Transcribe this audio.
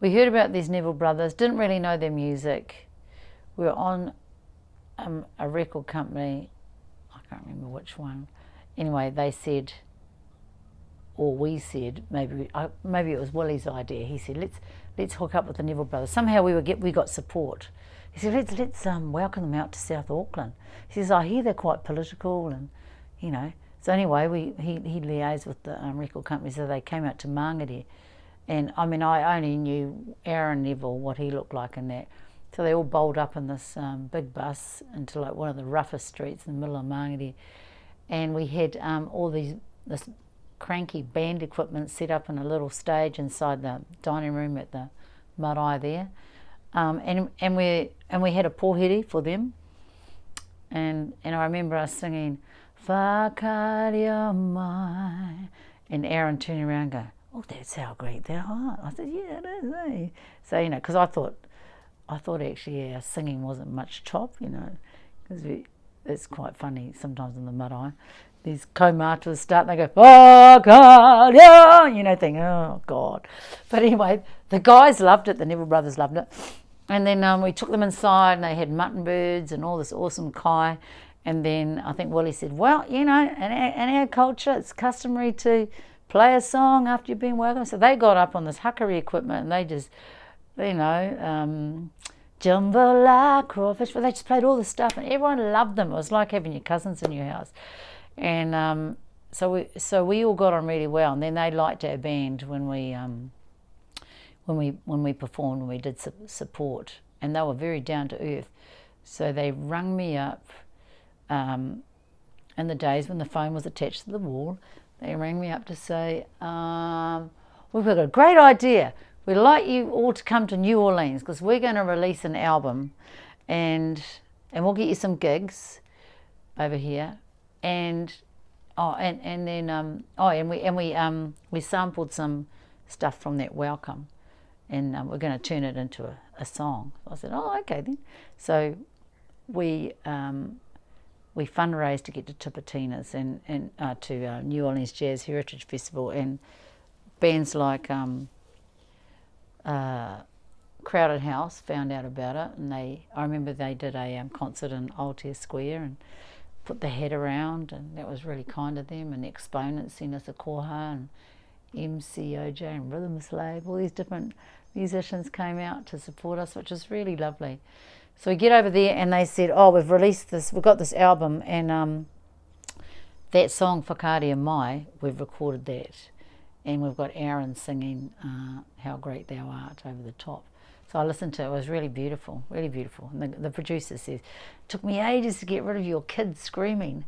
we heard about these Neville brothers, didn't really know their music. We were on a record company, I can't remember which one. Anyway, they said, or we said, maybe it was Willie's idea. He said, let's hook up with the Neville brothers. Somehow we got support. He said, let's welcome them out to South Auckland. He says, I hear they're quite political, and you know. So anyway, he liaised with the record company, so they came out to Mangere. And I mean, I only knew Aaron Neville, what he looked like and that. So they all bowled up in this big bus into like one of the roughest streets in the middle of Mangere. And we had all this cranky band equipment set up in a little stage inside the dining room at the marae there, and we had a pōhere for them, and I remember us singing Whakaria mai, and Aaron turning around and going, oh, that's how great they are. I said, yeah, it is, eh? So, you know, because I thought actually our singing wasn't much top, you know, because it's quite funny sometimes in the marae. These kaumatas start and they go, Whakaria, you know, thinking, oh, God. But anyway, the guys loved it, the Neville brothers loved it. And then we took them inside and they had mutton birds and all this awesome kai. And then I think Willie said, well, you know, in our culture, it's customary to play a song after you've been welcome. So they got up on this huckery equipment and they just, you know, jambalaya, crawfish, but they just played all the stuff and everyone loved them. It was like having your cousins in your house. And so we all got on really well, and then they liked our band when we performed, when we did support, and they were very down to earth. So they rung me up in the days when the phone was attached to the wall. They rang me up to say, we've got a great idea. We'd like you all to come to New Orleans because we're going to release an album, and we'll get you some gigs over here. And then we sampled some stuff from that welcome, and we're going to turn it into a song. So I said, oh, okay then. So we fundraised to get to Tipitina's and to New Orleans Jazz Heritage Festival, and bands like Crowded House found out about it, and I remember they did a concert in Altair Square and put the head around, and that was really kind of them. And the Exponents sent us a koha, and MCOJ and Rhythm Slave, all these different musicians came out to support us, which was really lovely. So we get over there and they said, oh, we've got this album, and that song Whakaria Mai, we've recorded that, and we've got Aaron singing How Great Thou Art over the top. So I listened to it. It was really beautiful, really beautiful. And the producer says, it took me ages to get rid of your kids screaming.